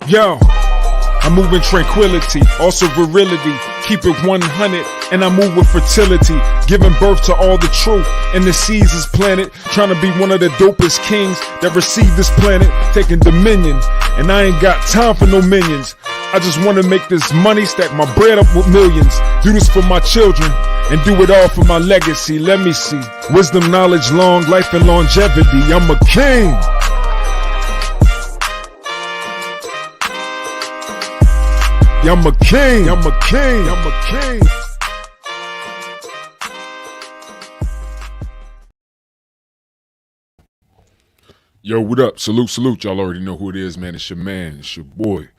Yo, I move in tranquility, also virility, keep it 100, and I move with fertility, giving birth to all the truth in the seasons planet, trying to be one of the dopest kings that receive this planet, taking dominion, and I ain't got time for no minions. I just want to make this money, stack my bread up with millions, do this for my children, and do it all for my legacy. Let me see, wisdom, knowledge, long life, and longevity. I'm a king. I'm a king, I'm a king, I'm a king. Yo, what up? Salute, salute. Y'all already know who it is, man. It's your man, it's your boy,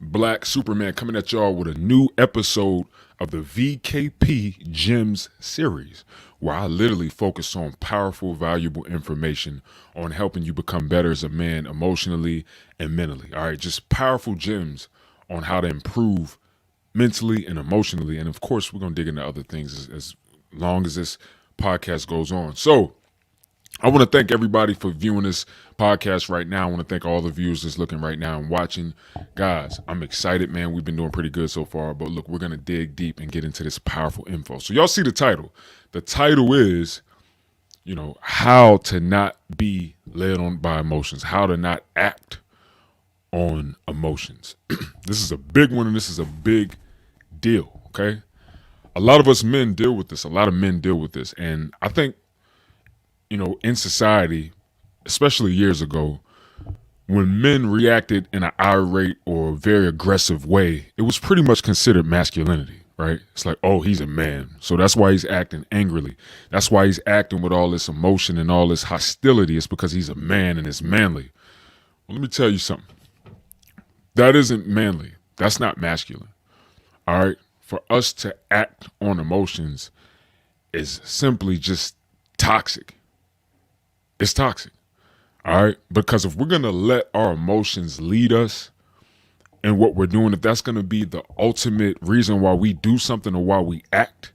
Black Superman, coming at y'all with a new episode of the VKP GEMS series, where I literally focus on powerful, valuable information on helping you become better as a man emotionally and mentally. All right, just powerful gems on how to improve mentally and emotionally. And of course, we're going to dig into other things as long as this podcast goes on. So I want to thank everybody for viewing this podcast right now. I want to thank all the viewers that's looking right now and watching. Guys, I'm excited, man. We've been doing pretty good so far. But look, we're going to dig deep and get into this powerful info. So y'all see the title. The title is, how to not be led on by emotions, how to not act on emotions. This is a big one, and this is a big deal, okay? A lot of us men deal with this. A lot of men deal with this. And I think, in society, especially years ago, when men reacted in an irate or very aggressive way, it was pretty much considered masculinity, right? It's like, oh, he's a man, so that's why he's acting angrily. That's why he's acting with all this emotion and all this hostility. It's because he's a man and it's manly. Well, let me tell you something. That isn't manly. That's not masculine. All right. For us to act on emotions is simply just toxic. It's toxic. All right. Because if we're going to let our emotions lead us in what we're doing, if that's going to be the ultimate reason why we do something or why we act,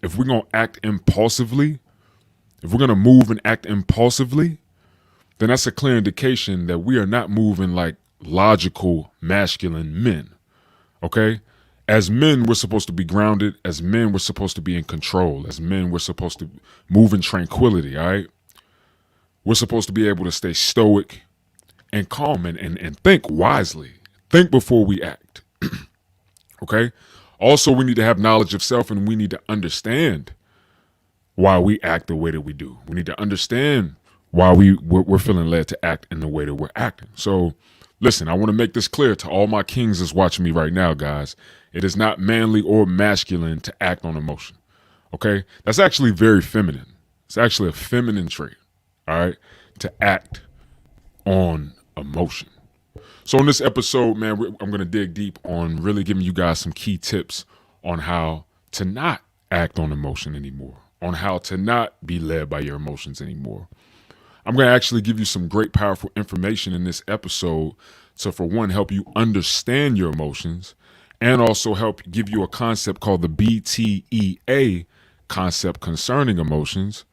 if we're going to act impulsively, if we're going to move and act impulsively, then that's a clear indication that we are not moving like logical masculine men. Okay? As men, we're supposed to be grounded. As men, we're supposed to be in control. As men, we're supposed to move in tranquility. All right? We're supposed to be able to stay stoic and calm and think wisely. Think before we act. Okay? Also, we need to have knowledge of self, and we need to understand why we act the way that we do. We need to understand why we're feeling led to act in the way that we're acting. So listen, I want to make this clear to all my kings that's watching me right now, guys. It is not manly or masculine to act on emotion, okay? That's actually very feminine. It's actually a feminine trait, all right, to act on emotion. So in this episode, man, I'm going to dig deep on really giving you guys some key tips on how to not act on emotion anymore, on how to not be led by your emotions anymore. I'm going to actually give you some great, powerful information in this episode to, for one, help you understand your emotions and also help give you a concept called the BTEA concept concerning emotions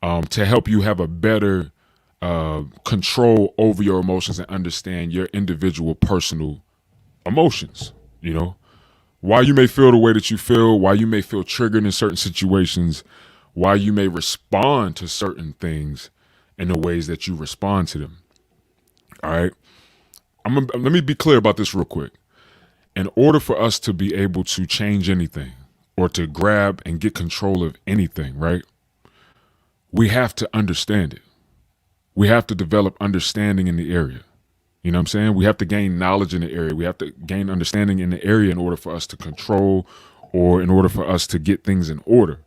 to help you have a better control over your emotions and understand your individual personal emotions, why you may feel the way that you feel, why you may feel triggered in certain situations, why you may respond to certain things in the ways that you respond to them. All right. Let me be clear about this real quick. In order for us to be able to change anything or to grab and get control of anything, right, we have to understand it. We have to develop understanding in the area. You know what I'm saying? We have to gain knowledge in the area. We have to gain understanding in the area in order for us to control or in order for us to get things in order.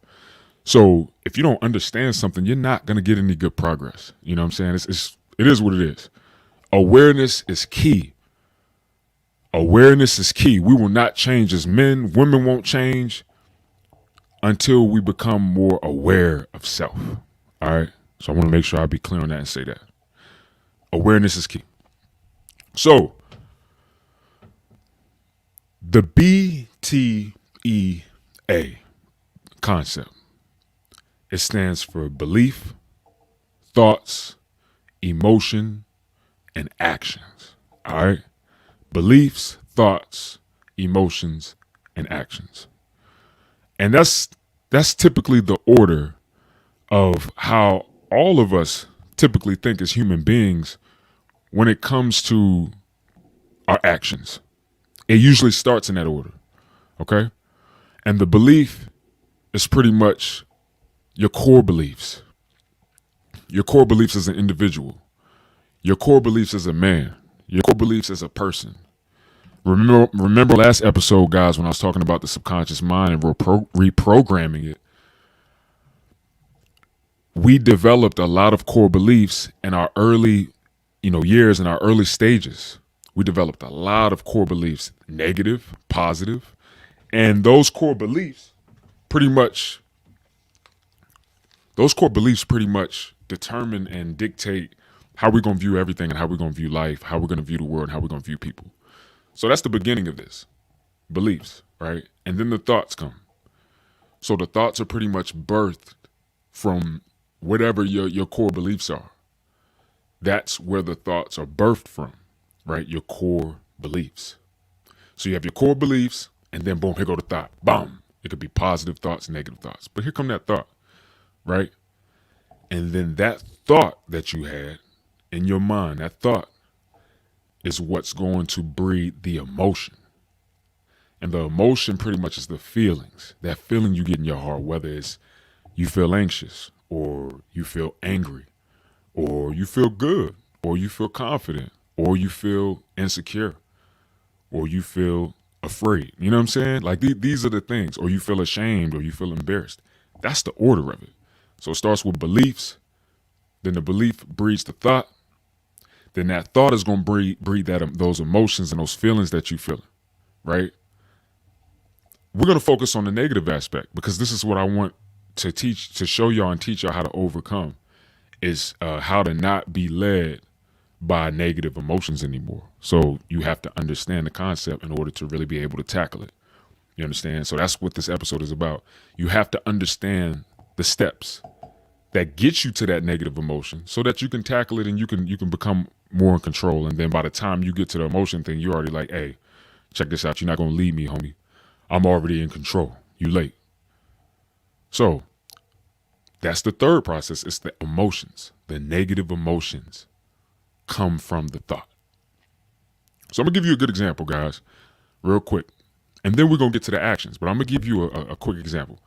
So if you don't understand something, you're not going to get any good progress. You know what I'm saying? It is what it is. Awareness is key. Awareness is key. We will not change as men. Women won't change until we become more aware of self. All right. So I want to make sure I be clear on that and say that. Awareness is key. So the BTEA concept, it stands for belief, thoughts, emotion, and actions. All right. beliefs, thoughts, emotions, and actions. And that's typically the order of how all of us typically think as human beings when it comes to our actions. It usually starts in that order, okay? And the belief is pretty much your core beliefs. Your core beliefs as an individual. Your core beliefs as a man. Your core beliefs as a person. Remember last episode, guys, when I was talking about the subconscious mind and reprogramming it, we developed a lot of core beliefs in our early, years, in our early stages. We developed a lot of core beliefs, negative, positive, and those core beliefs pretty much determine and dictate how we're going to view everything and how we're going to view life, how we're going to view the world, and how we're going to view people. So that's the beginning of this, beliefs, right? And then the thoughts come. So the thoughts are pretty much birthed from whatever your core beliefs are. That's where the thoughts are birthed from, right? Your core beliefs. So you have your core beliefs, and then boom, here go the thought. Boom. It could be positive thoughts, negative thoughts. But here come that thought, right? And then that thought that you had in your mind, that thought is what's going to breed the emotion. And the emotion pretty much is the feelings, that feeling you get in your heart, whether it's you feel anxious or you feel angry or you feel good or you feel confident or you feel insecure or you feel afraid. You know what I'm saying? Like these are the things, or you feel ashamed or you feel embarrassed. That's the order of it. So it starts with beliefs, then the belief breeds the thought, then that thought is going to breed those emotions and those feelings that you feel, right? We're going to focus on the negative aspect because this is what I want to teach, to show y'all and teach y'all how to overcome, is how to not be led by negative emotions anymore. So you have to understand the concept in order to really be able to tackle it. You understand? So that's what this episode is about. You have to understand the steps that get you to that negative emotion so that you can tackle it and you can become more in control. And then by the time you get to the emotion thing, you're already like, hey, check this out. You're not going to leave me, homie. I'm already in control. You late. So that's the third process. It's the emotions. The negative emotions come from the thought. So I'm going to give you a good example, guys, real quick. And then we're going to get to the actions. But I'm going to give you a quick example.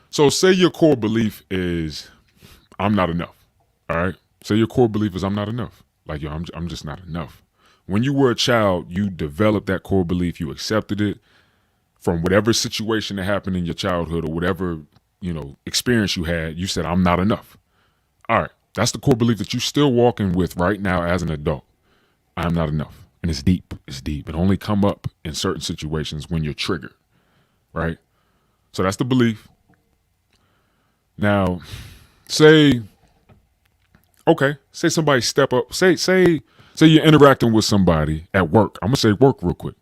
So say your core belief is, I'm not enough. All right? Say your core belief is, I'm not enough. Like, yo, I'm just not enough. When you were a child, you developed that core belief. You accepted it from whatever situation that happened in your childhood or whatever, experience you had. You said, I'm not enough. All right. That's the core belief that you're still walking with right now as an adult. I'm not enough. And it's deep. It's deep. It only come up in certain situations when you're triggered, right? So that's the belief. Now, say somebody step up. Say you're interacting with somebody at work. I'm going to say work real quick.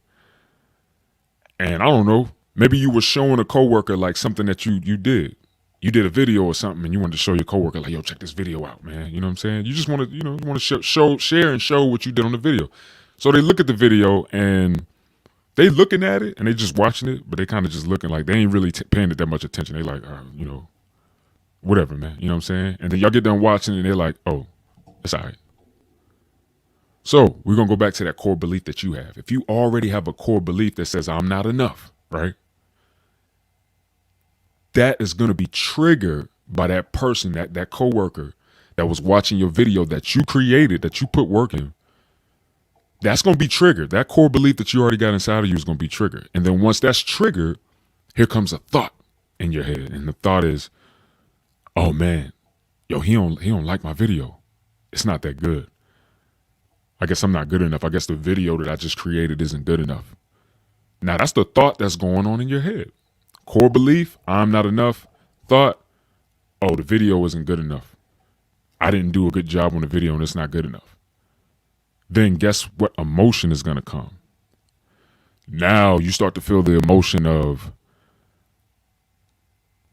And I don't know, maybe you were showing a coworker like something that you did. You did a video or something and you wanted to show your coworker like, yo, check this video out, man. You know what I'm saying? You just want to, share and show what you did on the video. So they look at the video and they looking at it and they just watching it, but they kind of just looking like they ain't really paying it that much attention. They like, whatever, man. You know what I'm saying? And then y'all get done watching and they're like, oh, it's all right. So we're going to go back to that core belief that you have. If you already have a core belief that says I'm not enough, right? That is going to be triggered by that person, that coworker that was watching your video that you created, that you put work in. That's going to be triggered. That core belief that you already got inside of you is going to be triggered. And then once that's triggered, here comes a thought in your head. And the thought is, oh man, yo, he don't like my video. It's not that good. I guess I'm not good enough. I guess the video that I just created isn't good enough. Now that's the thought that's going on in your head. Core belief, I'm not enough. Thought, oh, the video isn't good enough. I didn't do a good job on the video and it's not good enough. Then guess what emotion is going to come? Now you start to feel the emotion of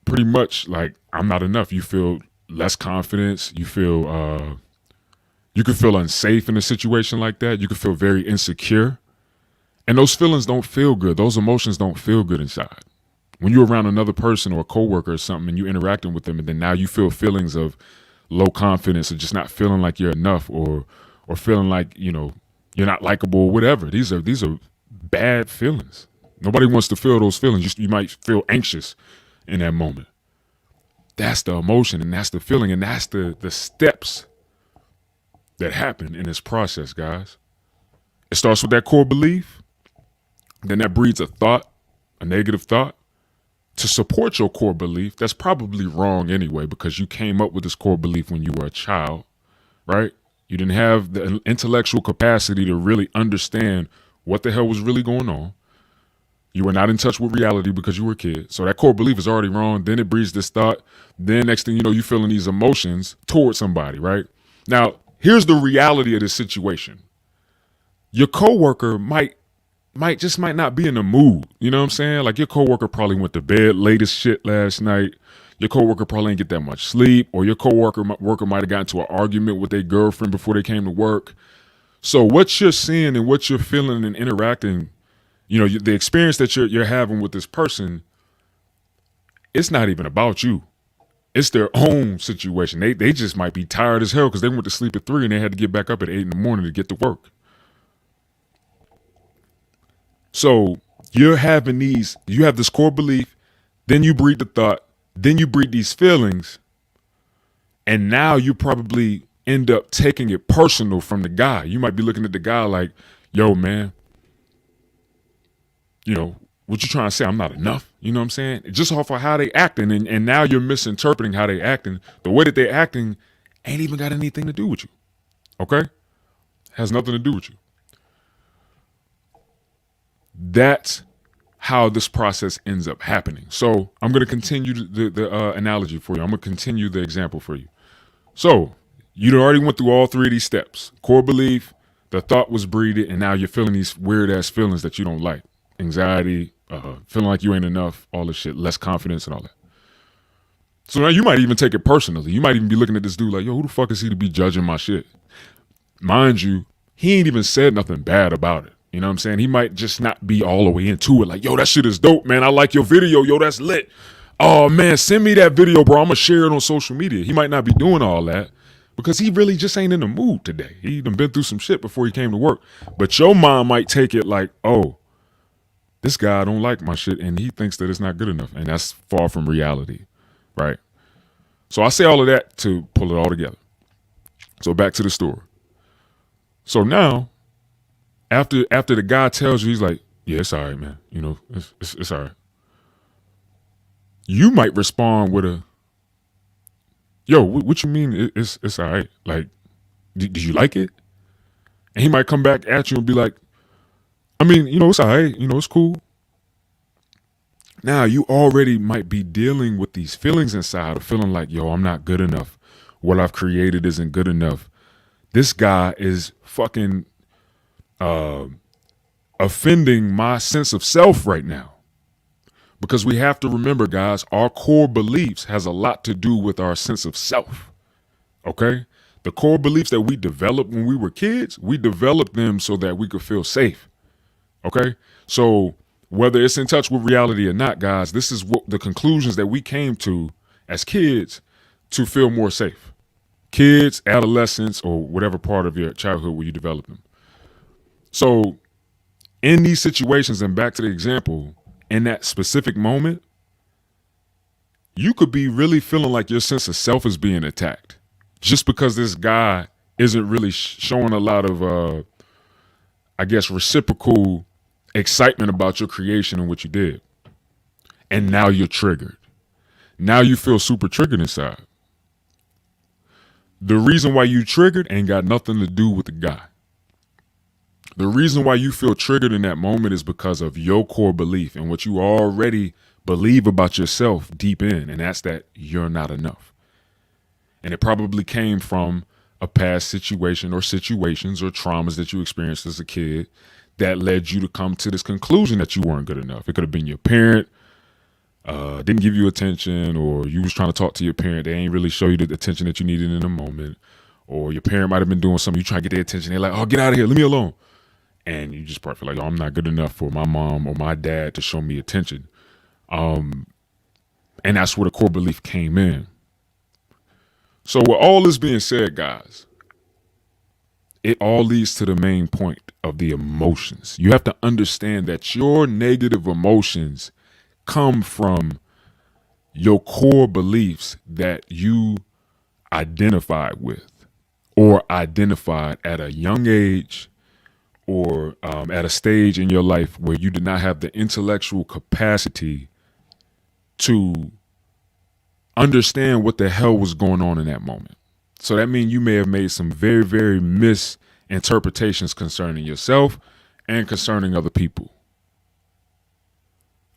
pretty much like, I'm not enough. You feel less confidence. You feel, you could feel unsafe in a situation like that. You could feel very insecure. And those feelings don't feel good. Those emotions don't feel good inside. When you're around another person or a coworker or something and you're interacting with them, and then now you feel feelings of low confidence or just not feeling like you're enough, or feeling like, you're not likable or whatever. These are bad feelings. Nobody wants to feel those feelings. You might feel anxious in that moment. That's the emotion, and that's the feeling, and that's the steps that happen in this process, guys. It starts with that core belief. Then that breeds a thought, a negative thought, to support your core belief. That's probably wrong anyway, because you came up with this core belief when you were a child, right? You didn't have the intellectual capacity to really understand what the hell was really going on. You were not in touch with reality because you were a kid. So that core belief is already wrong. Then it breeds this thought. Then next thing you know, you're feeling these emotions towards somebody, right? Now, here's the reality of this situation. Your coworker might not be in the mood. You know what I'm saying? Like, your coworker probably went to bed late as shit last night. Your coworker probably didn't get that much sleep, or your coworker might have gotten into an argument with their girlfriend before they came to work. So what you're seeing and what you're feeling and interacting, the experience that you're having with this person, it's not even about you. It's their own situation. They just might be tired as hell because they went to sleep at 3 and they had to get back up at 8 in the morning to get to work. So you have this core belief, then you breed the thought, then you breed these feelings, and now you probably end up taking it personal from the guy. You might be looking at the guy like, yo, man, what you trying to say? I'm not enough. You know what I'm saying? Just off of how they acting, and now you're misinterpreting how they acting. The way that they acting ain't even got anything to do with you. Okay? Has nothing to do with you. That's how this process ends up happening. So I'm going to continue the analogy for you. I'm going to continue the example for you. So you already went through all 3 of these steps. Core belief, the thought was breeded, and now you're feeling these weird ass feelings that you don't like. Anxiety, feeling like you ain't enough, all this shit, less confidence and all that. So now you might even take it personally. You might even be looking at this dude like, yo, who the fuck is he to be judging my shit? Mind you, he ain't even said nothing bad about it. You know what I'm saying? He might just not be all the way into it. Like, yo, that shit is dope, man. I like your video. Yo, that's lit. Oh, man, send me that video, bro. I'm going to share it on social media. He might not be doing all that because he really just ain't in the mood today. He done been through some shit before he came to work. But your mom might take it like, oh, this guy don't like my shit and he thinks that it's not good enough. And that's far from reality, right? So I say all of that to pull it all together. So back to the story. So now, after the guy tells you, he's like, yeah, it's all right, man. It's all right. You might respond with a, yo, what you mean it's all right? Like, do you like it? And he might come back at you and be like, I mean, it's all right. It's cool. Now you already might be dealing with these feelings inside of feeling like, yo, I'm not good enough. What I've created isn't good enough. This guy is fucking offending my sense of self right now. Because we have to remember, guys, our core beliefs has a lot to do with our sense of self. Okay? The core beliefs that we developed when we were kids, we developed them so that we could feel safe. Okay? So whether it's in touch with reality or not, guys, this is what the conclusions that we came to as kids to feel more safe. Kids, adolescents, or whatever part of your childhood where you develop them. So in these situations, and back to the example, in that specific moment, you could be really feeling like your sense of self is being attacked just because this guy isn't really showing a lot of, reciprocal excitement about your creation and what you did. And now you're triggered. Now you feel super triggered inside. The reason why you triggered ain't got nothing to do with the guy. The reason why you feel triggered in that moment is because of your core belief and what you already believe about yourself deep in, and that's that you're not enough. And it probably came from a past situation or situations or traumas that you experienced as a kid that led you to come to this conclusion that you weren't good enough. It could have been your parent didn't give you attention, or you was trying to talk to your parent. They ain't really show you the attention that you needed in the moment. Or your parent might have been doing something. You try to get their attention. They're like, oh, get out of here. Leave me alone. and you just probably feel like, oh, I'm not good enough for my mom or my dad to show me attention. And that's where the core belief came in. So with all this being said, guys, it all leads to the main point of the emotions. You have to understand that your negative emotions come from your core beliefs that you identified with or identified at a young age or at a stage in your life where you did not have the intellectual capacity to understand what the hell was going on in that moment. So that means you may have made some very, very misinterpretations concerning yourself and concerning other people.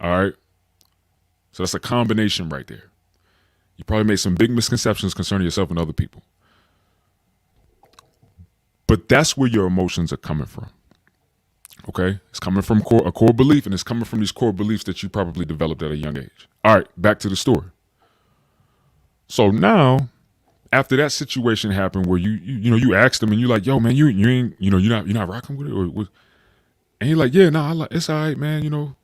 All right. So that's a combination right there. You probably made some big misconceptions concerning yourself and other people. But that's where your emotions are coming from. Okay? It's coming from a core belief, and it's coming from these core beliefs that you probably developed at a young age. All right, back to the story. So now, after that situation happened where you asked him and you're like, yo, man, you ain't, you're not rocking with it? Or what? And he's like, yeah, no, it's all right, man,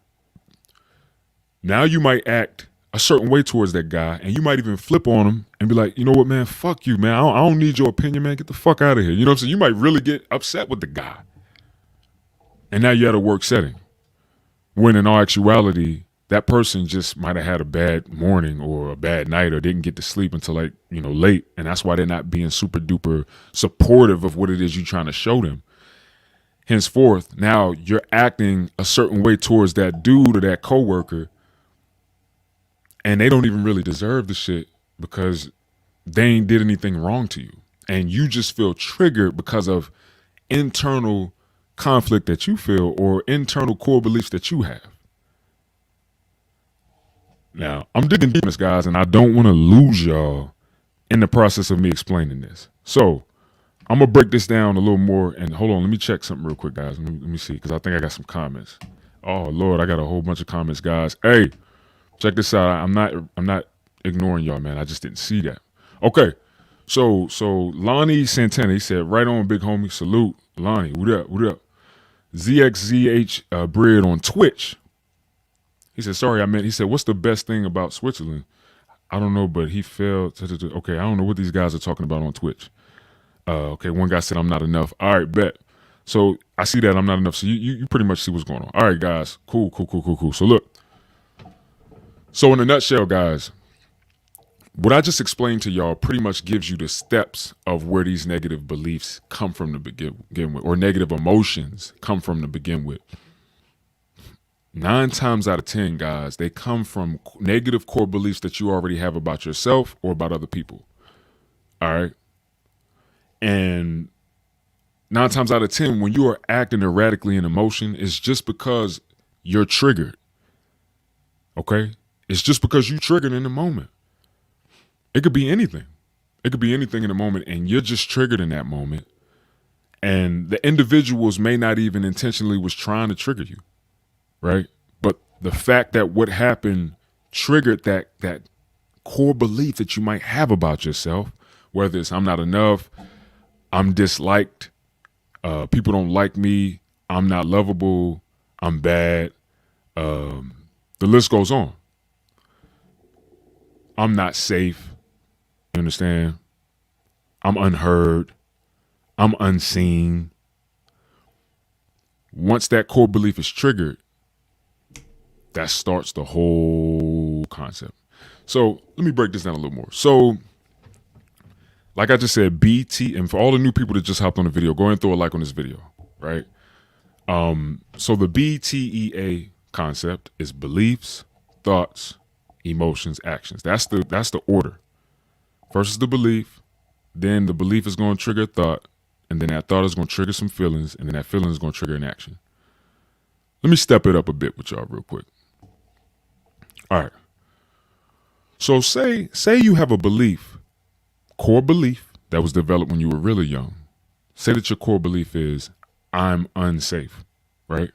Now you might act a certain way towards that guy, and you might even flip on him and be like, you know what, man, fuck you, man. I don't need your opinion, man. Get the fuck out of here. You know what I'm saying? You might really get upset with the guy. And now you're at a work setting. When in all actuality, that person just might have had a bad morning or a bad night or didn't get to sleep until late. And that's why they're not being super duper supportive of what it is you're trying to show them. Henceforth, now you're acting a certain way towards that dude or that coworker, and they don't even really deserve the shit because they ain't did anything wrong to you. And you just feel triggered because of internal conflict that you feel or internal core beliefs that you have. Now, I'm digging deep in this, guys, and I don't want to lose y'all in the process of me explaining this. So I'm going to break this down a little more. And hold on, let me check something real quick, guys. Let me see, because I think I got some comments. Oh, Lord, I got a whole bunch of comments, guys. Hey, check this out. I'm not ignoring y'all, man. I just didn't see that. Okay. So Lonnie Santana, he said, right on, big homie. Salute. Lonnie, what up? ZXZH Bread on Twitch. He said, he said, what's the best thing about Switzerland? I don't know, but he failed. Okay, I don't know what these guys are talking about on Twitch. Okay, one guy said, I'm not enough. All right, bet. So I see that I'm not enough. So you pretty much see what's going on. All right, guys. Cool. So look. So in a nutshell, guys, what I just explained to y'all pretty much gives you the steps of where these negative beliefs come from to begin with, or negative emotions come from to begin with. 9 times out of 10, guys, they come from negative core beliefs that you already have about yourself or about other people. All right. And 9 times out of 10, when you are acting erratically in emotion, it's just because you're triggered. Okay. It's just because you triggered in the moment. It could be anything. It could be anything in the moment, and you're just triggered in that moment. And the individuals may not even intentionally was trying to trigger you, right? But the fact that what happened triggered that core belief that you might have about yourself, whether it's I'm not enough, I'm disliked, people don't like me, I'm not lovable, I'm bad, the list goes on. I'm not safe. You understand? I'm unheard. I'm unseen. Once that core belief is triggered, that starts the whole concept. So let me break this down a little more. So, like I just said, and for all the new people that just hopped on the video, go ahead and throw a like on this video, right? So the BTEA concept is beliefs, thoughts, emotions, actions. That's the order. First is the belief, then the belief is going to trigger a thought, and then that thought is going to trigger some feelings, and then that feeling is going to trigger an action. Let me step it up a bit with y'all real quick. All right. So say you have a belief, core belief that was developed when you were really young. Say that your core belief is, I'm unsafe, right?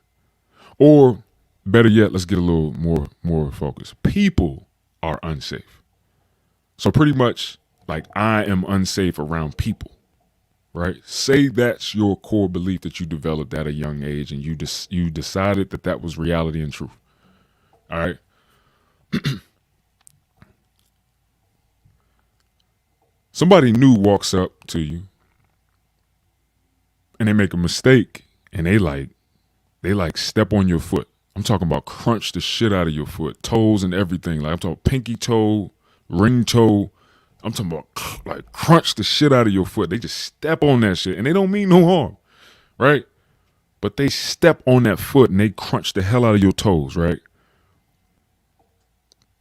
Or better yet, let's get a little more focused. People are unsafe. So pretty much like I am unsafe around people, right? Say that's your core belief that you developed at a young age, and you decided that that was reality and truth. All right. Somebody new walks up to you and they make a mistake and they like step on your foot. I'm talking about crunch the shit out of your foot, toes and everything. Like I'm talking pinky toe, ring toe. I'm talking about like crunch the shit out of your foot. They just step on that shit and they don't mean no harm, right? But they step on that foot and they crunch the hell out of your toes, right?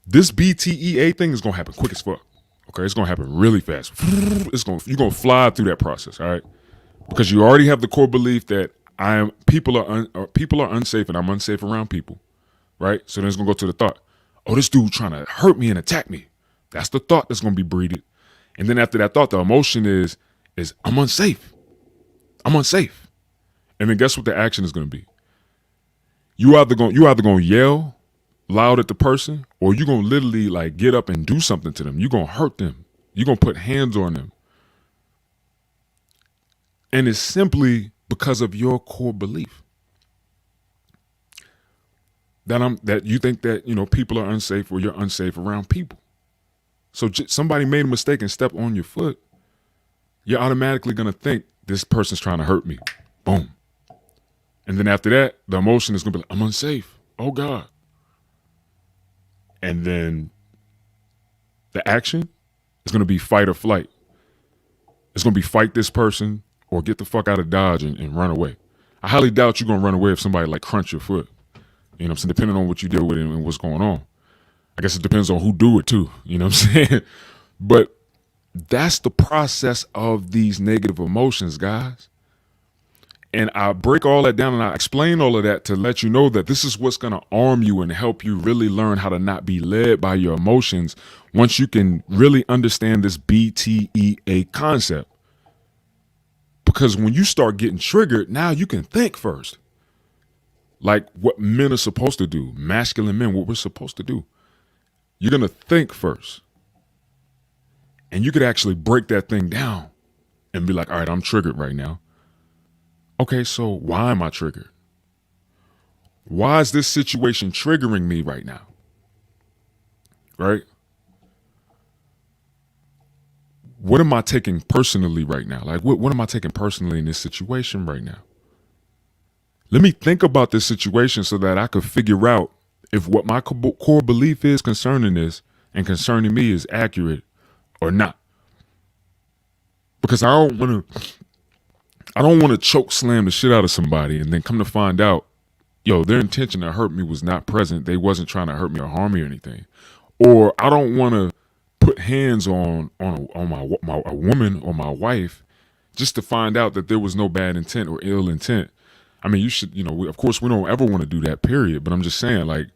This BTEA thing is gonna happen quick as fuck. Okay, it's gonna happen really fast. You're gonna fly through that process, all right? Because you already have the core belief that people are unsafe and I'm unsafe around people, right? So then it's gonna go to the thought, oh, this dude trying to hurt me and attack me. That's the thought that's gonna be breeded, and then after that thought, the emotion is I'm unsafe, and then guess what the action is gonna be? You either gonna yell loud at the person, or you gonna literally like get up and do something to them. You gonna hurt them. You gonna put hands on them. And it's simply because of your core belief that you think that people are unsafe or you're unsafe around people. So somebody made a mistake and stepped on your foot, you're automatically gonna think this person's trying to hurt me. Boom. And then after that, the emotion is gonna be like, I'm unsafe. Oh God. And then the action is gonna be fight or flight. It's gonna be fight this person or get the fuck out of Dodge and run away. I highly doubt you're gonna run away if somebody like crunch your foot. You know what I'm saying? Depending on what you deal with and what's going on. I guess it depends on who do it too. You know what I'm saying? But that's the process of these negative emotions, guys. And I break all that down and I explain all of that to let you know that this is what's going to arm you and help you really learn how to not be led by your emotions once you can really understand this BTEA concept. Because when you start getting triggered, now you can think first. Like what men are supposed to do, masculine men, what we're supposed to do. You're going to think first. And you could actually break that thing down and be like, all right, I'm triggered right now. Okay, so why am I triggered? Why is this situation triggering me right now? Right? What am I taking personally right now? Like, what am I taking personally in this situation right now? Let me think about this situation so that I could figure out if what my core belief is concerning this and concerning me is accurate or not. Because I don't want to choke slam the shit out of somebody and then come to find out, their intention to hurt me was not present. They wasn't trying to hurt me or harm me or anything. Or I don't want to put hands on a woman or my wife just to find out that there was no bad intent or ill intent. I mean, you should, of course we don't ever want to do that, period. But I'm just saying, like,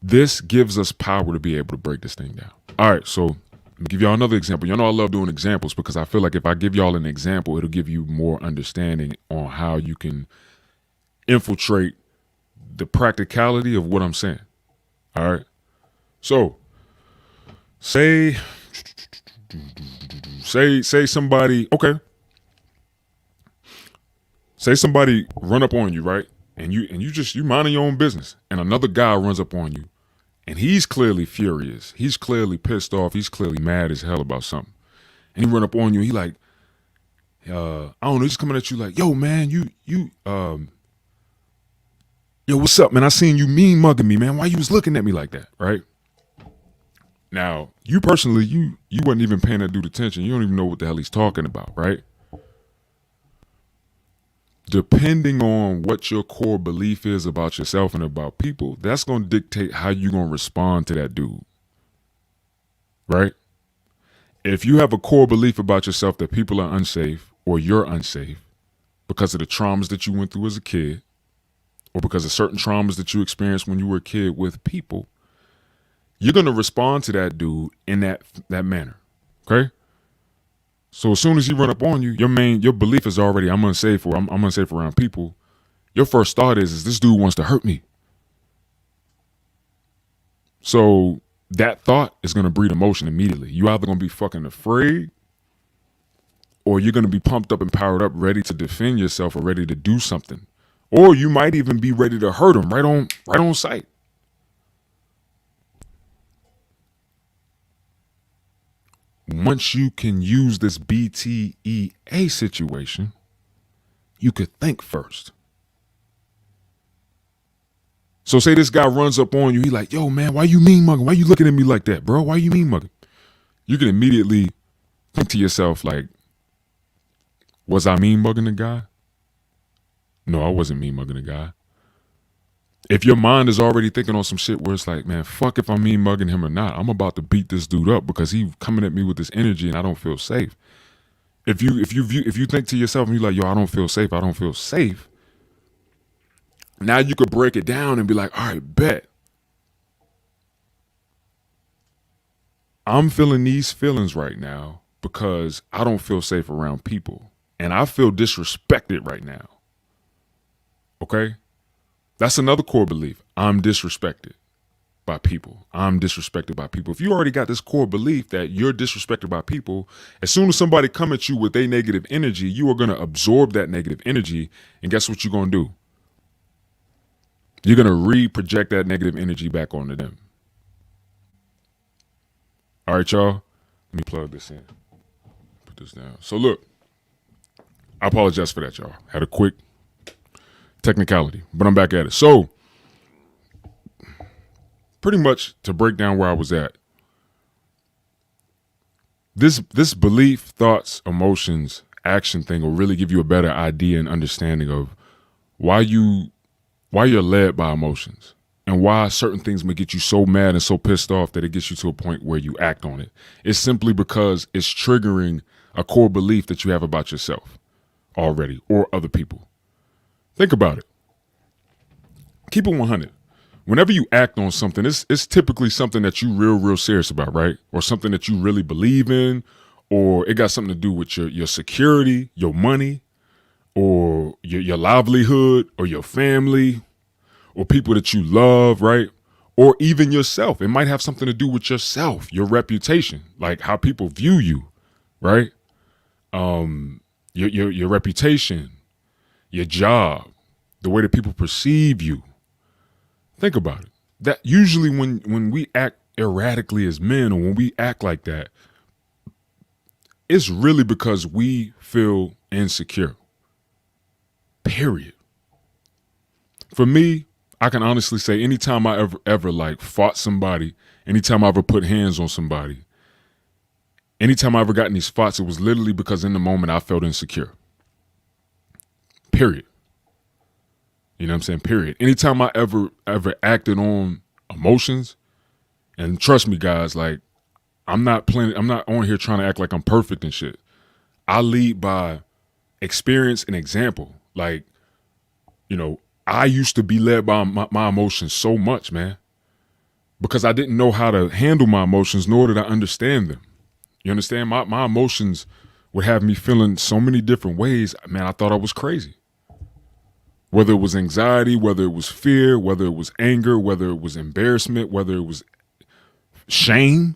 this gives us power to be able to break this thing down. All right, so let me give y'all another example. Y'all know I love doing examples because I feel like if I give y'all an example, it'll give you more understanding on how you can infiltrate the practicality of what I'm saying. All right. So say somebody, okay. Say somebody run up on you, right? And you minding your own business, and another guy runs up on you, and he's clearly furious. He's clearly pissed off. He's clearly mad as hell about something. And he run up on you. He like, I don't know. He's coming at you like, yo, man, yo, what's up, man? I seen you mean mugging me, man. Why you was looking at me like that, right? Now, you personally, you wasn't even paying that dude attention. You don't even know what the hell he's talking about, right? Depending on what your core belief is about yourself and about people, that's going to dictate how you're going to respond to that dude. Right? If you have a core belief about yourself that people are unsafe or you're unsafe because of the traumas that you went through as a kid or because of certain traumas that you experienced when you were a kid with people, you're going to respond to that dude in that manner. Okay? So as soon as he run up on you, your belief is already, I'm unsafe or I'm unsafe around people. Your first thought is this dude wants to hurt me. So that thought is going to breed emotion immediately. You either going to be fucking afraid or you're going to be pumped up and powered up, ready to defend yourself or ready to do something. Or you might even be ready to hurt them right on sight. Once you can use this BTEA situation, you could think first. So say this guy runs up on you. He like, yo, man, why you mean mugging? Why you looking at me like that, bro? Why you mean mugging? You can immediately think to yourself like, was I mean mugging the guy? No, I wasn't mean mugging the guy. If your mind is already thinking on some shit where it's like, man, fuck if I'm mean mugging him or not. I'm about to beat this dude up because he coming at me with this energy and I don't feel safe. If you think to yourself and you're like, yo, I don't feel safe. I don't feel safe. Now you could break it down and be like, all right, bet. I'm feeling these feelings right now because I don't feel safe around people. And I feel disrespected right now. Okay? That's another core belief. I'm disrespected by people. I'm disrespected by people. If you already got this core belief that you're disrespected by people, as soon as somebody come at you with a negative energy, you are going to absorb that negative energy. And guess what you're going to do? You're going to re-project that negative energy back onto them. All right, y'all. Let me plug this in. Put this down. So look, I apologize for that, y'all. Had a quick technicality, but I'm back at it. So pretty much to break down where I was at, this belief, thoughts, emotions, action thing will really give you a better idea and understanding of why you're led by emotions and why certain things may get you so mad and so pissed off that it gets you to a point where you act on it. It's simply because it's triggering a core belief that you have about yourself already or other people. Think about it. Keep it 100. Whenever you act on something, it's typically something that you real serious about, right? Or something that you really believe in, or it got something to do with your security, your money, or your livelihood, or your family, or people that you love, right? Or even yourself. It might have something to do with yourself, your reputation, like how people view you, right? Your reputation, your job, the way that people perceive you. Think about it. That usually when we act erratically as men, or when we act like that, it's really because we feel insecure. Period. For me, I can honestly say anytime I ever like fought somebody, anytime I ever put hands on somebody, anytime I ever got in these fights, it was literally because in the moment I felt insecure. Period. You know what I'm saying? Period. Anytime I ever acted on emotions, and trust me, guys, like I'm not on here trying to act like I'm perfect and shit. I lead by experience and example. Like, you know, I used to be led by my emotions so much, man, because I didn't know how to handle my emotions, nor did I understand them. You understand? My emotions would have me feeling so many different ways. Man, I thought I was crazy. Whether it was anxiety, whether it was fear, whether it was anger, whether it was embarrassment, whether it was shame.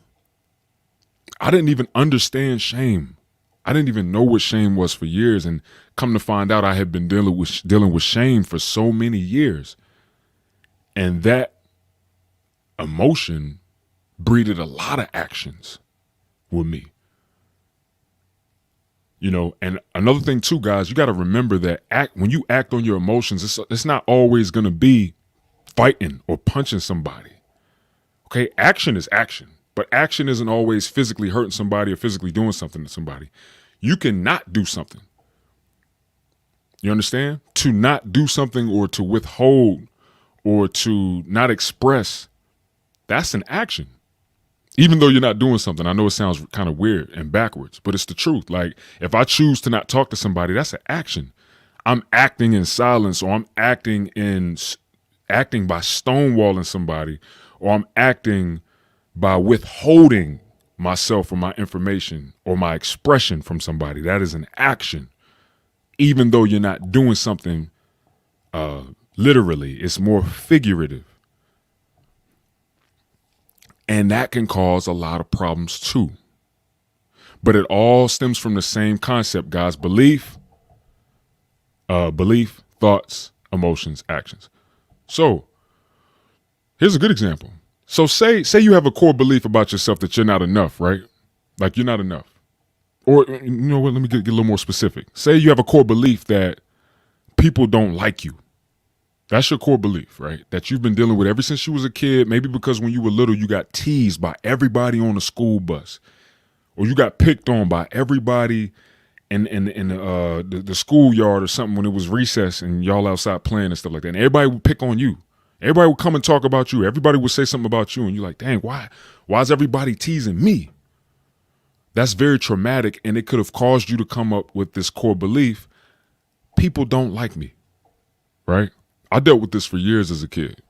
I didn't even understand shame. I didn't even know what shame was for years. And come to find out, I had been dealing with shame for so many years. And that emotion breeded a lot of actions with me. You know, and another thing too, guys, you got to remember that when you act on your emotions, it's not always going to be fighting or punching somebody. Okay, action is action, but action isn't always physically hurting somebody or physically doing something to somebody. You can not do something. You understand? To not do something or to withhold or to not express, that's an action. Even though you're not doing something. I know it sounds kind of weird and backwards, but it's the truth. Like if I choose to not talk to somebody, that's an action. I'm acting in silence, or I'm acting by stonewalling somebody, or I'm acting by withholding myself or my information or my expression from somebody. That is an action. Even though you're not doing something literally, it's more figurative. And that can cause a lot of problems too. But it all stems from the same concept, guys. Belief, thoughts, emotions, actions. So here's a good example. So say you have a core belief about yourself that you're not enough, right? Like you're not enough. Or you know what, let me get a little more specific. Say you have a core belief that people don't like you. That's your core belief, right? That you've been dealing with ever since you was a kid. Maybe because when you were little, you got teased by everybody on the school bus, or you got picked on by everybody in the schoolyard or something when it was recess and y'all outside playing and stuff like that. And everybody would pick on you. Everybody would come and talk about you. Everybody would say something about you, and you're like, dang, why is everybody teasing me? That's very traumatic, and it could have caused you to come up with this core belief: people don't like me, right? I dealt with this for years as a kid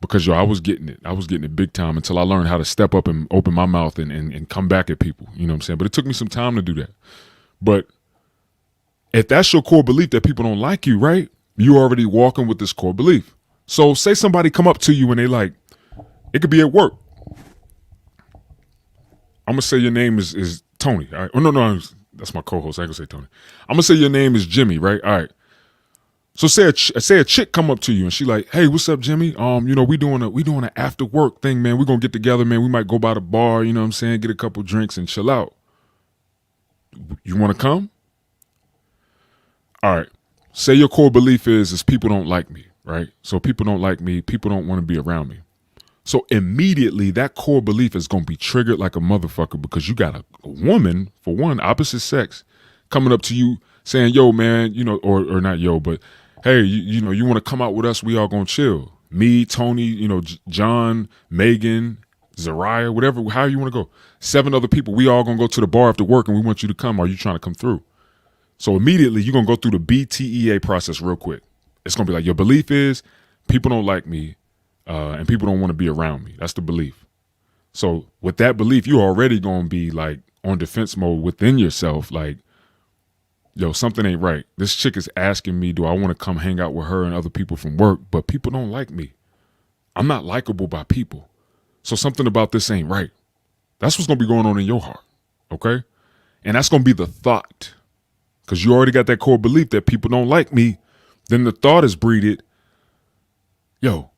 because, I was getting it. I was getting it big time until I learned how to step up and open my mouth and come back at people. You know what I'm saying? But it took me some time to do that. But if that's your core belief that people don't like you, right? You're already walking with this core belief. So say somebody come up to you and they like, it could be at work. I'm going to say your name is Tony. All right? Oh, no, that's my co-host. I ain't going to say Tony. I'm going to say your name is Jimmy, right? All right. So say a chick come up to you and she like, hey, what's up, Jimmy? We doing an after work thing, man. We gonna get together, man. We might go by the bar, you know what I'm saying, get a couple drinks and chill out. You want to come? All right. Say your core belief is people don't like me, right? So people don't like me. People don't want to be around me. So immediately that core belief is gonna be triggered like a motherfucker because you got a woman, for one, opposite sex, coming up to you saying, yo, man, or not yo, but hey, you want to come out with us? We all gonna chill. Me, Tony, John, Megan, Zariah, whatever, however you want to go. 7 other people. We all gonna go to the bar after work, and we want you to come. Are you trying to come through? So immediately you're gonna go through the BTEA process real quick. It's gonna be like your belief is people don't like me, and people don't want to be around me. That's the belief. So with that belief, you're already gonna be like on defense mode within yourself, like, yo, something ain't right. This chick is asking me, do I want to come hang out with her and other people from work, but people don't like me. I'm not likable by people. So something about this ain't right. That's what's going to be going on in your heart, okay? And that's going to be the thought, because you already got that core belief that people don't like me. Then the thought is breeded, yo,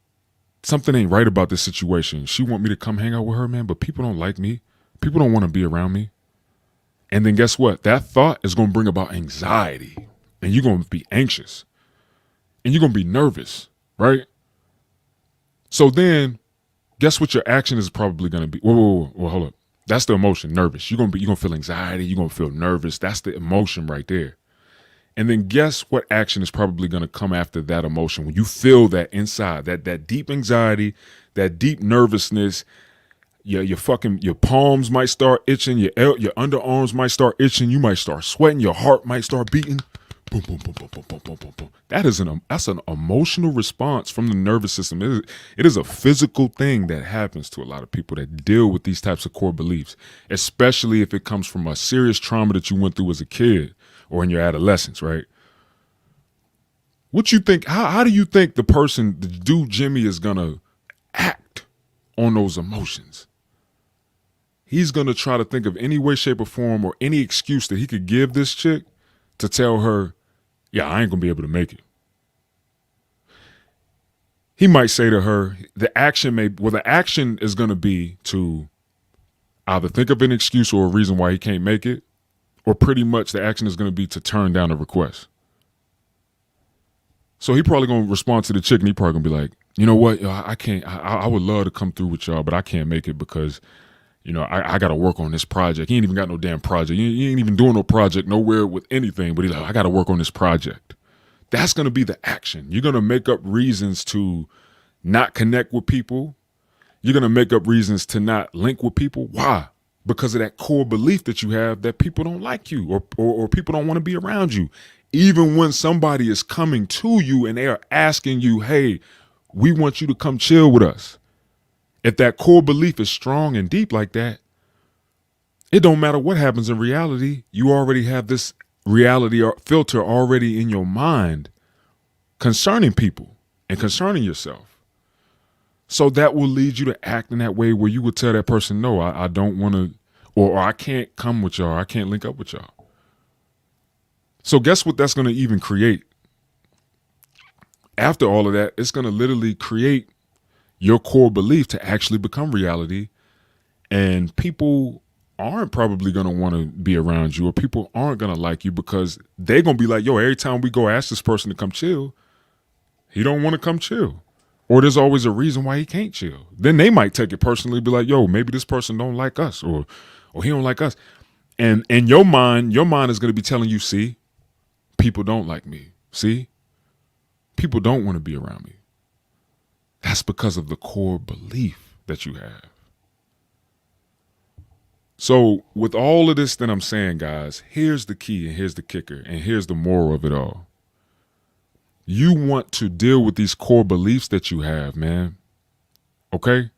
something ain't right about this situation. She want me to come hang out with her, man, but people don't like me. People don't want to be around me. And then guess what? That thought is going to bring about anxiety, and you're going to be anxious, and you're going to be nervous, right? So then guess what your action is probably going to be? Whoa, hold up. That's the emotion, nervous. You're going to feel anxiety. You're going to feel nervous. That's the emotion right there. And then guess what action is probably going to come after that emotion? When you feel that inside, that deep anxiety, that deep nervousness, your palms might start itching, your underarms might start itching, you might start sweating, your heart might start beating. Boom, boom, boom, boom, boom, boom, boom, boom, boom. That's an emotional response from the nervous system. It is a physical thing that happens to a lot of people that deal with these types of core beliefs, especially if it comes from a serious trauma that you went through as a kid or in your adolescence, right? What you think? How do you think the dude Jimmy, is gonna act on those emotions? He's going to try to think of any way, shape, or form or any excuse that he could give this chick to tell her, yeah, I ain't going to be able to make it. He might say to her, the action is going to be to either think of an excuse or a reason why he can't make it, or pretty much the action is going to be to turn down a request. So he probably going to respond to the chick, and he probably going to be like, you know what, I can't, I would love to come through with y'all, but I can't make it because I got to work on this project. He ain't even got no damn project. He ain't even doing no project nowhere with anything, but he's like, I got to work on this project. That's going to be the action. You're going to make up reasons to not connect with people. You're going to make up reasons to not link with people. Why? Because of that core belief that you have that people don't like you or people don't want to be around you. Even when somebody is coming to you and they are asking you, hey, we want you to come chill with us. If that core belief is strong and deep like that, it don't matter what happens in reality. You already have this reality filter already in your mind concerning people and concerning yourself. So that will lead you to act in that way where you would tell that person, no, I don't want to, or I can't come with y'all. I can't link up with y'all. So guess what that's going to even create? After all of that, it's going to literally create your core belief to actually become reality. And people aren't probably going to want to be around you, or people aren't going to like you because they're going to be like, yo, every time we go ask this person to come chill, he don't want to come chill. Or there's always a reason why he can't chill. Then they might take it personally, be like, yo, maybe this person don't like us, or he don't like us. And in your mind is going to be telling you, see, people don't like me. See, people don't want to be around me. That's because of the core belief that you have. So with all of this that I'm saying, guys, here's the key and here's the kicker and here's the moral of it all. You want to deal with these core beliefs that you have, man. Okay?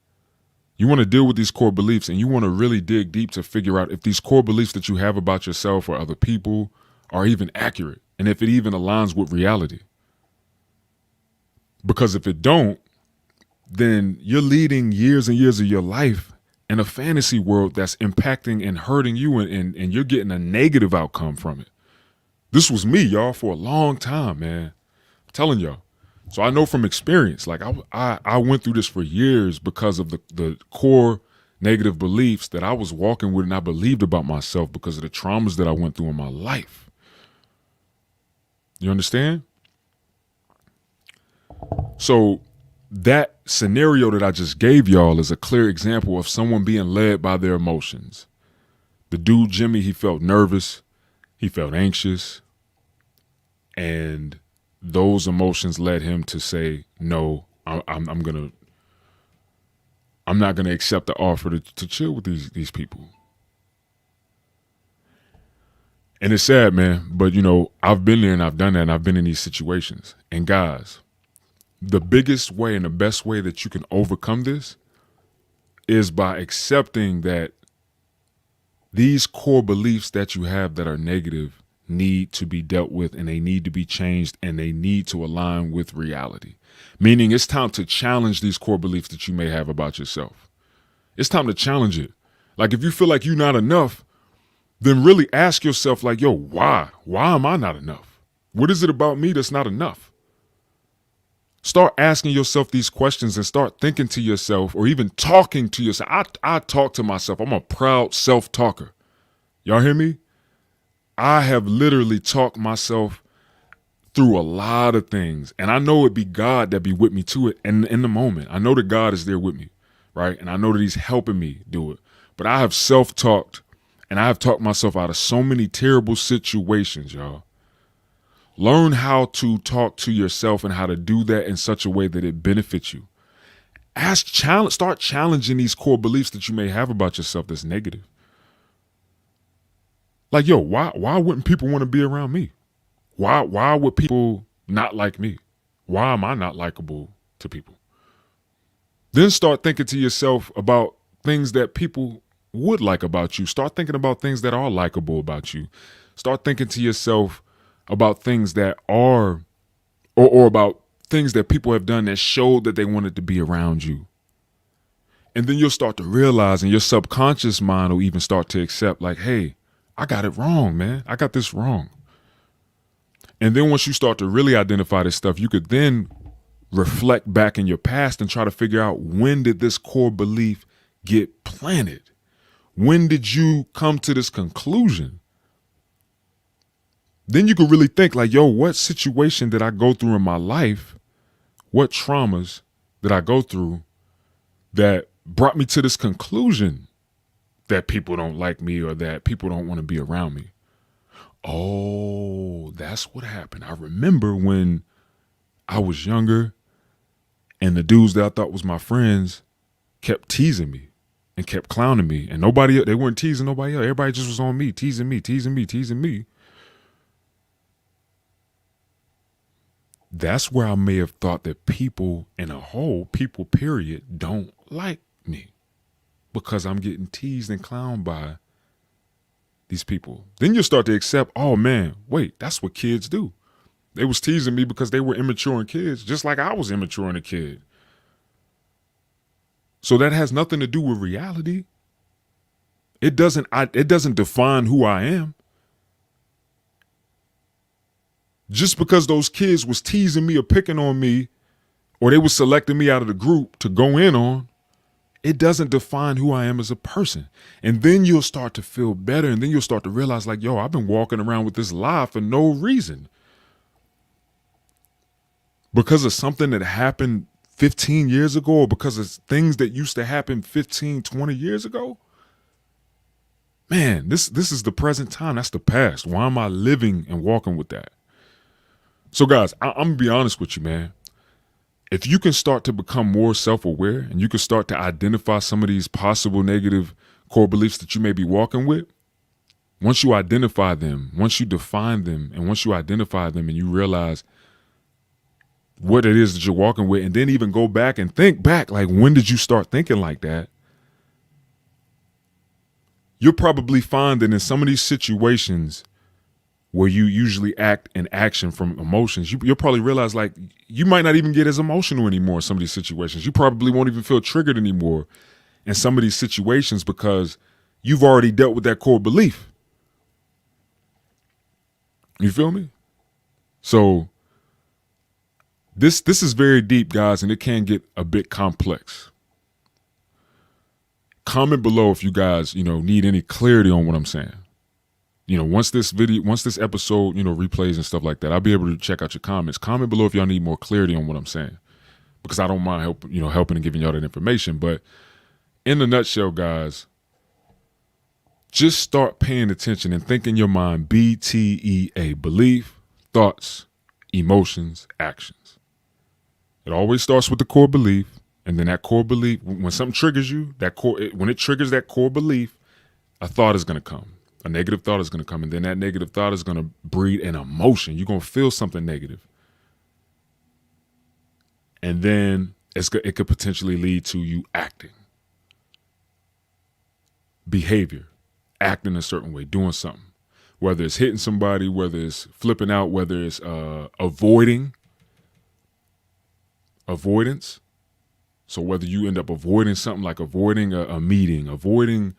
You want to deal with these core beliefs, and you want to really dig deep to figure out if these core beliefs that you have about yourself or other people are even accurate, and if it even aligns with reality. Because if it don't, then you're leading years and years of your life in a fantasy world that's impacting and hurting you, and you're getting a negative outcome from it. This was me, y'all, for a long time, man. I'm telling y'all. So I know from experience, like I went through this for years because of the core negative beliefs that I was walking with and I believed about myself because of the traumas that I went through in my life. You understand? So that scenario that I just gave y'all is a clear example of someone being led by their emotions. The dude, Jimmy, he felt nervous. He felt anxious. And those emotions led him to say, no, I'm not going to accept the offer to chill with these people. And it's sad, man. But, you know, I've been there and I've done that and I've been in these situations. And guys, the biggest way and the best way that you can overcome this is by accepting that these core beliefs that you have that are negative need to be dealt with, and they need to be changed, and they need to align with reality. Meaning it's time to challenge these core beliefs that you may have about yourself. It's time to challenge it. Like if you feel like you're not enough, then really ask yourself like, yo, why? Why am I not enough? What is it about me that's not enough? Start asking yourself these questions and start thinking to yourself, or even talking to yourself. I talk to myself. I'm a proud self-talker. Y'all hear me? I have literally talked myself through a lot of things. And I know it be God that be with me to it. And in the moment, I know that God is there with me, right? And I know that he's helping me do it. But I have self-talked, and I have talked myself out of so many terrible situations, y'all. Learn how to talk to yourself and how to do that in such a way that it benefits you. Start challenging these core beliefs that you may have about yourself that's negative. Like, yo, why wouldn't people want to be around me? Why would people not like me? Why am I not likable to people? Then start thinking to yourself about things that people would like about you. Start thinking about things that are likable about you. Start thinking to yourself about things that are, or about things that people have done that showed that they wanted to be around you. And then you'll start to realize, and your subconscious mind will even start to accept like, hey, I got it wrong, man. I got this wrong. And then once you start to really identify this stuff, you could then reflect back in your past and try to figure out, when did this core belief get planted? When did you come to this conclusion? Then you can really think like, yo, what situation did I go through in my life? What traumas did I go through that brought me to this conclusion that people don't like me or that people don't want to be around me? Oh, that's what happened. I remember when I was younger and the dudes that I thought was my friends kept teasing me and kept clowning me, and they weren't teasing nobody else. Everybody just was on me, teasing me, teasing me, teasing me. That's where I may have thought that people in a whole, people period, don't like me because I'm getting teased and clowned by these people. Then you'll start to accept, oh man, wait, that's what kids do. They was teasing me because they were immature and kids, just like I was immature and a kid. So that has nothing to do with reality. It doesn't define who I am. Just because those kids was teasing me or picking on me, or they was selecting me out of the group to go in on, it doesn't define who I am as a person. And then you'll start to feel better, and then you'll start to realize, like, yo, I've been walking around with this lie for no reason. Because of something that happened 15 years ago, or because of things that used to happen 15, 20 years ago. Man, this is the present time. That's the past. Why am I living and walking with that? So guys, I'm gonna be honest with you, man. If you can start to become more self-aware and you can start to identify some of these possible negative core beliefs that you may be walking with, once you identify them, once you define them, and once you identify them and you realize what it is that you're walking with, and then even go back and think back, like, when did you start thinking like that? You'll probably find that in some of these situations where you usually act in action from emotions, you'll probably realize, like, you might not even get as emotional anymore in some of these situations. You probably won't even feel triggered anymore in some of these situations because you've already dealt with that core belief. You feel me? So this is very deep, guys, and it can get a bit complex. Comment below if you guys, need any clarity on what I'm saying. Once this episode, replays and stuff like that, I'll be able to check out your comments. Comment below if y'all need more clarity on what I'm saying, because I don't mind helping and giving y'all that information. But in a nutshell, guys, just start paying attention and think in your mind, BTEA, belief, thoughts, emotions, actions. It always starts with the core belief, and then that core belief, when something triggers you, when it triggers that core belief, a thought is going to come. A negative thought is going to come, and then that negative thought is going to breed an emotion. You're going to feel something negative. And then it could potentially lead to you acting. Behavior, acting a certain way, doing something. Whether it's hitting somebody, whether it's flipping out, whether it's avoidance. So whether you end up avoiding something, like avoiding a meeting, avoiding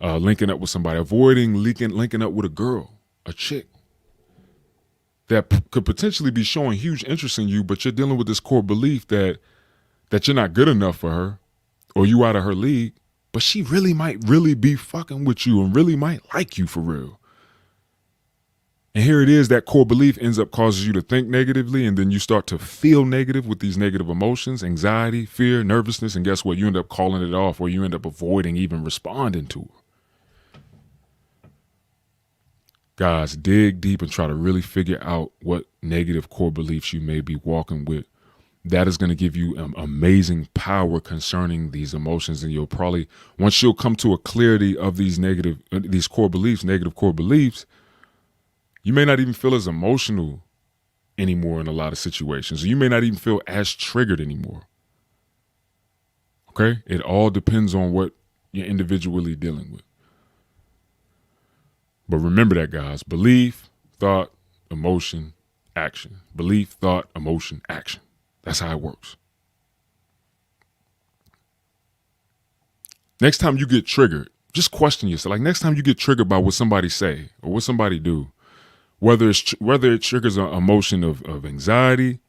linking up with somebody, avoiding linking up with a girl, a chick that could potentially be showing huge interest in you, but you're dealing with this core belief that you're not good enough for her, or you out of her league, but she really might be fucking with you and really might like you for real. And here it is, that core belief ends up causing you to think negatively, and then you start to feel negative with these negative emotions, anxiety, fear, nervousness, and guess what? You end up calling it off, or you end up avoiding even responding to her. Guys, dig deep and try to really figure out what negative core beliefs you may be walking with. That is going to give you amazing power concerning these emotions. And once you'll come to a clarity of these negative core beliefs, you may not even feel as emotional anymore in a lot of situations. You may not even feel as triggered anymore. Okay? It all depends on what you're individually dealing with. But remember that, guys. Belief, thought, emotion, action. Belief, thought, emotion, action. That's how it works. Next time you get triggered, just question yourself. Like, next time you get triggered by what somebody say or what somebody do, whether it triggers an emotion of anxiety,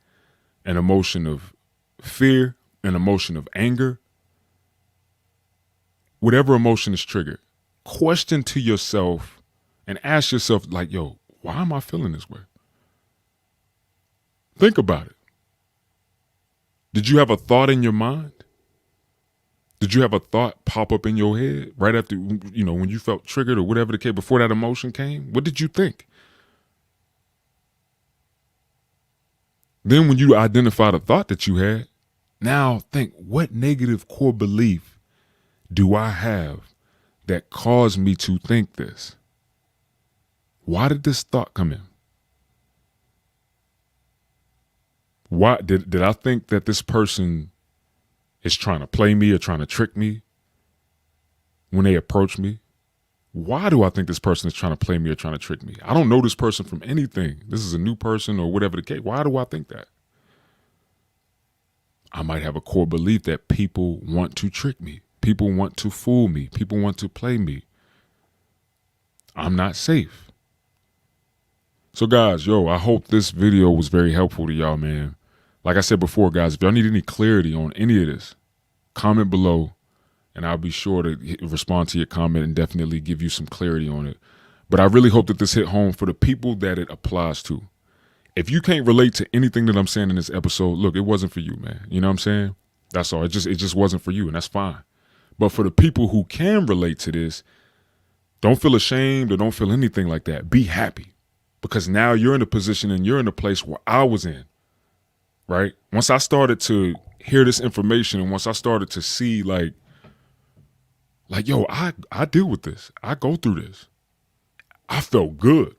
an emotion of fear, an emotion of anger, whatever emotion is triggered, question to yourself and ask yourself, like, yo, why am I feeling this way? Think about it. Did you have a thought in your mind? Did you have a thought pop up in your head right after, when you felt triggered or whatever the case, before that emotion came? What did you think? Then when you identify the thought that you had, now think, what negative core belief do I have that caused me to think this? Why did this thought come in? Why did I think that this person is trying to play me or trying to trick me when they approach me? Why do I think this person is trying to play me or trying to trick me? I don't know this person from anything. This is a new person or whatever the case. Why do I think that? I might have a core belief that people want to trick me. People want to fool me. People want to play me. I'm not safe. So guys, I hope this video was very helpful to y'all, man. Like I said before, guys, if y'all need any clarity on any of this, comment below and I'll be sure to respond to your comment and definitely give you some clarity on it. But I really hope that this hit home for the people that it applies to. If you can't relate to anything that I'm saying in this episode, look, it wasn't for you, man. You know what I'm saying? That's all. It just wasn't for you, and that's fine. But for the people who can relate to this, don't feel ashamed or don't feel anything like that. Be happy, because now you're in a position and you're in a place where I was in, right? Once I started to hear this information and once I started to see like, I deal with this. I go through this. I felt good.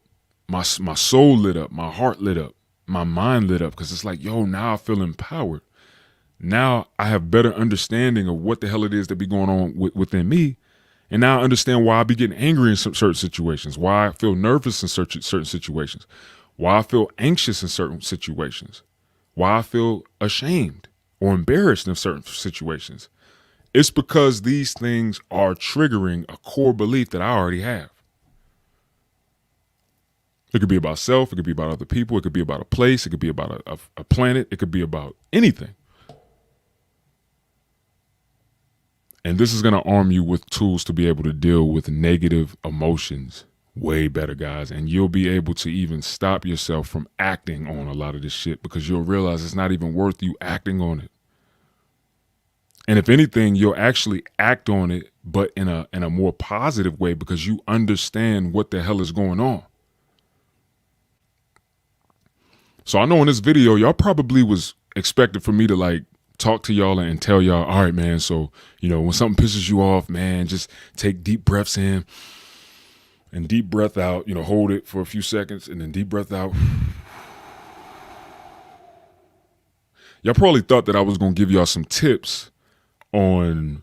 My soul lit up. My heart lit up. My mind lit up, because it's like, now I feel empowered. Now I have better understanding of what the hell it is that be going on within me. And now I understand why I be getting angry in some certain situations, why I feel nervous in certain situations, why I feel anxious in certain situations, why I feel ashamed or embarrassed in certain situations. It's because these things are triggering a core belief that I already have. It could be about self. It could be about other people. It could be about a place. It could be about a planet. It could be about anything. And this is going to arm you with tools to be able to deal with negative emotions way better, guys. And you'll be able to even stop yourself from acting on a lot of this shit, because you'll realize it's not even worth you acting on it. And if anything, you'll actually act on it, but in a more positive way, because you understand what the hell is going on. So I know in this video, y'all probably was expected for me to like talk to y'all and tell y'all, all right, man, so, when something pisses you off, man, just take deep breaths in and deep breath out, hold it for a few seconds and then deep breath out. Y'all probably thought that I was going to give y'all some tips on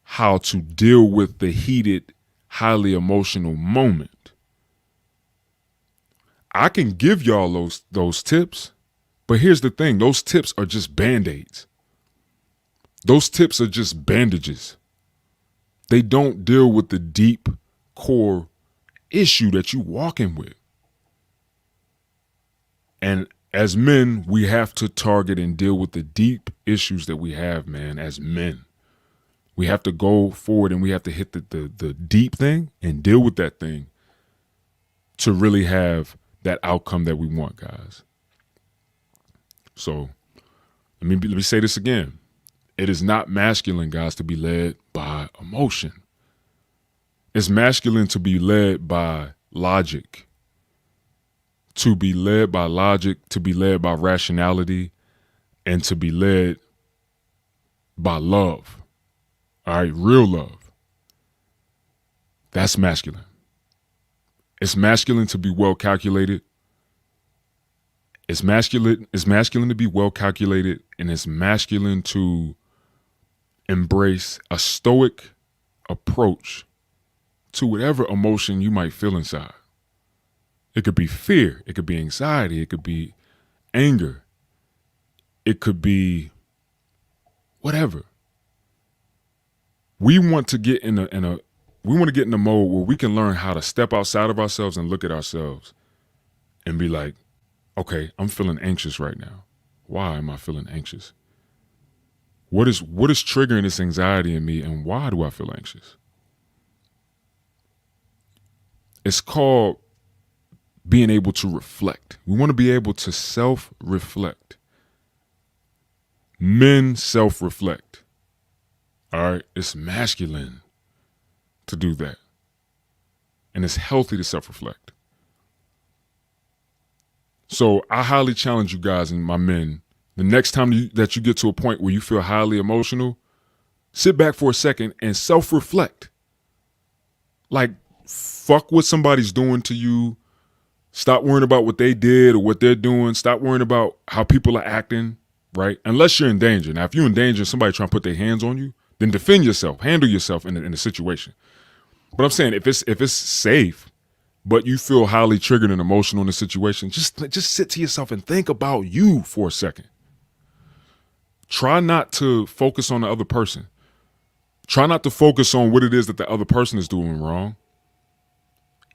how to deal with the heated, highly emotional moment. I can give y'all those tips, but here's the thing. Those tips are just Band-Aids. Those tips are just bandages. They don't deal with the deep core issue that you're walking with. And as men, we have to target and deal with the deep issues that we have, man, as men. We have to go forward and we have to hit the deep thing and deal with that thing to really have that outcome that we want, guys. So let me say this again. It is not masculine, guys, to be led by emotion. It's masculine to be led by logic, to be led by logic, to be led by rationality, and to be led by love. All right, real love. That's masculine. It's masculine to be well calculated. It's masculine to be well calculated, and it's masculine to embrace a stoic approach to whatever emotion you might feel inside. It could be fear, it could be anxiety, it could be anger, it could be whatever. We want to get in a mode where we can learn how to step outside of ourselves and look at ourselves and be like, okay, I'm feeling anxious right now. Why am I feeling anxious? What is triggering this anxiety in me, and why do I feel anxious? It's called being able to reflect. We want to be able to self-reflect. Men self-reflect. All right, it's masculine to do that. And it's healthy to self-reflect. So I highly challenge you guys and my men, the next time that you get to a point where you feel highly emotional, sit back for a second and self-reflect. Like, fuck what somebody's doing to you. Stop worrying about what they did or what they're doing. Stop worrying about how people are acting, right? Unless you're in danger. Now, if you're in danger and somebody trying to put their hands on you, then defend yourself, handle yourself in a situation. But I'm saying if it's safe, but you feel highly triggered and emotional in the situation, just sit to yourself and think about you for a second. Try not to focus on the other person. Try not to focus on what it is that the other person is doing wrong.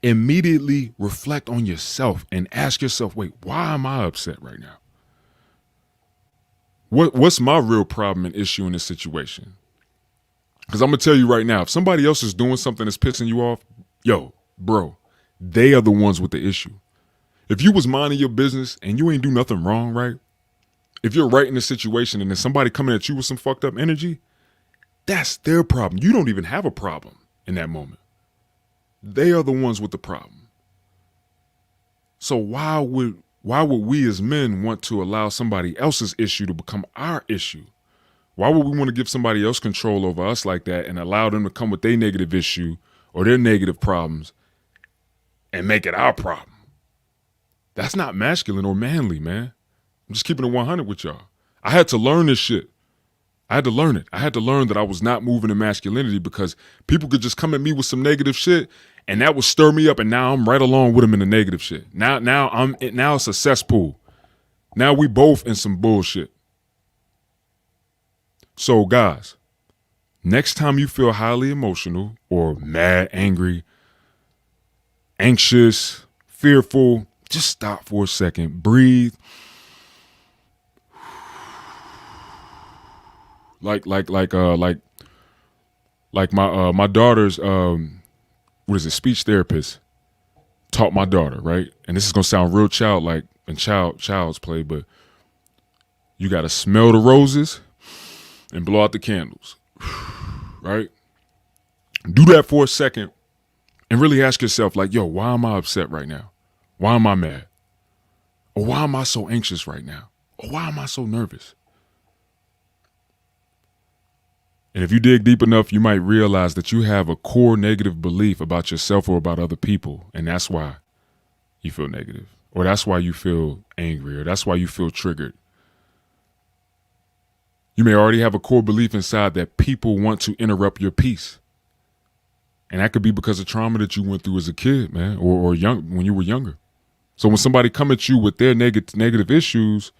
immediately reflect on yourself and ask yourself, wait, why am I upset right now? What's my real problem and issue in this situation? Because I'm going to tell you right now, if somebody else is doing something that's pissing you off, yo, bro, they are the ones with the issue. If you was minding your business and you ain't do nothing wrong, right? If you're right in the situation and then somebody coming at you with some fucked up energy, that's their problem. You don't even have a problem in that moment. They are the ones with the problem. So why would we as men want to allow somebody else's issue to become our issue? Why would we want to give somebody else control over us like that and allow them to come with their negative issue or their negative problems and make it our problem? That's not masculine or manly, man. I'm just keeping it 100 with y'all. I had to learn this shit. I had to learn it. I had to learn that I was not moving in masculinity because people could just come at me with some negative shit and that would stir me up, and now I'm right along with them in the negative shit. Now it's a cesspool. Now we both in some bullshit. So guys, next time you feel highly emotional or mad, angry, anxious, fearful, just stop for a second, breathe. Like my daughter's speech therapist taught my daughter, right? And this is gonna sound real childlike and child's play, but you gotta smell the roses and blow out the candles, right? Do that for a second and really ask yourself, like, yo, why am I upset right now? Why am I mad? Or why am I so anxious right now? Or why am I so nervous? And if you dig deep enough, you might realize that you have a core negative belief about yourself or about other people. And that's why you feel negative, or that's why you feel angry, or that's why you feel triggered. You may already have a core belief inside that people want to interrupt your peace. And that could be because of trauma that you went through as a kid, man, or young when you were younger. So when somebody come at you with their negative issues,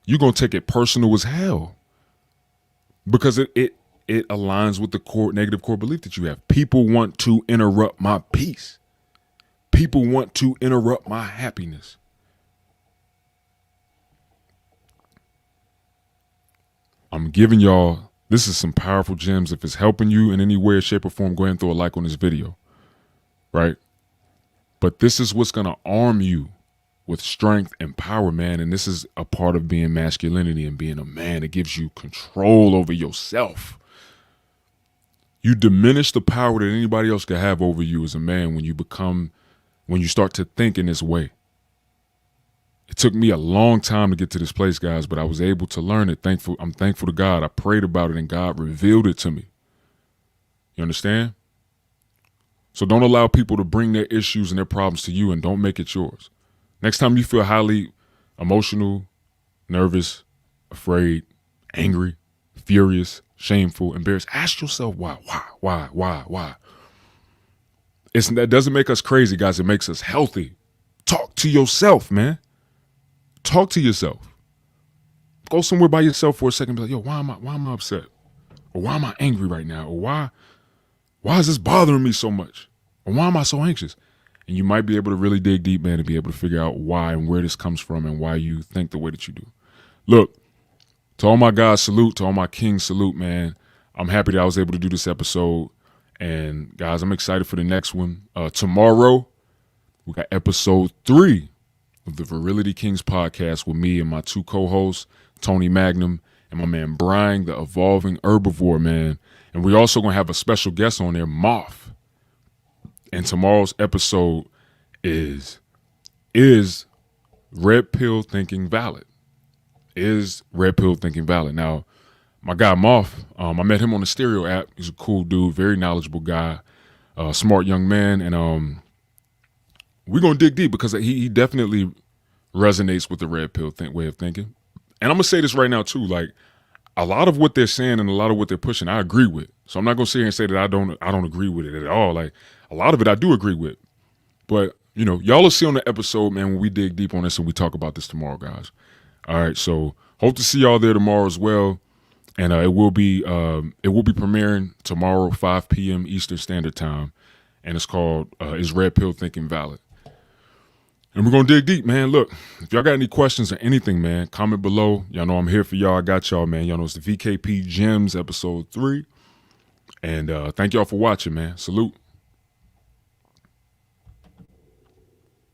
you're going to take it personal as hell because it aligns with the negative core belief that you have. People want to interrupt my peace. People want to interrupt my happiness. I'm giving y'all, this is some powerful gems. If it's helping you in any way, shape, or form, go ahead and throw a like on this video, right? But this is what's going to arm you with strength and power, man. And this is a part of being masculinity and being a man. It gives you control over yourself. You diminish the power that anybody else can have over you as a man when you start to think in this way. It took me a long time to get to this place, guys, but I was able to learn it. I'm thankful to God. I prayed about it and God revealed it to me. You understand? So don't allow people to bring their issues and their problems to you, and don't make it yours. Next time you feel highly emotional, nervous, afraid, angry, furious, shameful, embarrassed, ask yourself why. That doesn't make us crazy, guys. It makes us healthy. Talk to yourself, man. Talk to yourself. Go somewhere by yourself for a second and be like, yo, why am I upset? Or why am I angry right now? Or why is this bothering me so much? Or why am I so anxious? And you might be able to really dig deep, man, and be able to figure out why and where this comes from and why you think the way that you do. Look, to all my guys, salute. To all my kings, salute, man. I'm happy that I was able to do this episode. And guys, I'm excited for the next one. Tomorrow, we got episode 3 of the Virility Kings podcast with me and my 2 co-hosts, Tony Magnum and my man Brian, the evolving herbivore, man. And we're also going to have a special guest on there, Moth. And tomorrow's episode is Red Pill Thinking Valid? Is Red Pill Thinking Valid? Now, my guy Moth, I met him on the Stereo app. He's a cool dude, very knowledgeable guy, smart young man. And we're going to dig deep because he definitely resonates with the red pill way of thinking. And I'm going to say this right now too, like a lot of what they're saying and a lot of what they're pushing, I agree with. So I'm not going to sit here and say that I don't agree with it at all. Like a lot of it I do agree with. But, you know, y'all will see on the episode, man, when we dig deep on this and we talk about this tomorrow, guys. All right, so hope to see y'all there tomorrow as well. And it will be premiering tomorrow, 5 p.m. Eastern Standard Time. and it's called Is Red Pill Thinking Valid? And we're going to dig deep, man. Look, if y'all got any questions or anything, man, comment below. Y'all know I'm here for y'all. I got y'all, man. Y'all know it's the VKP GEMS episode 3. And thank y'all for watching, man. Salute.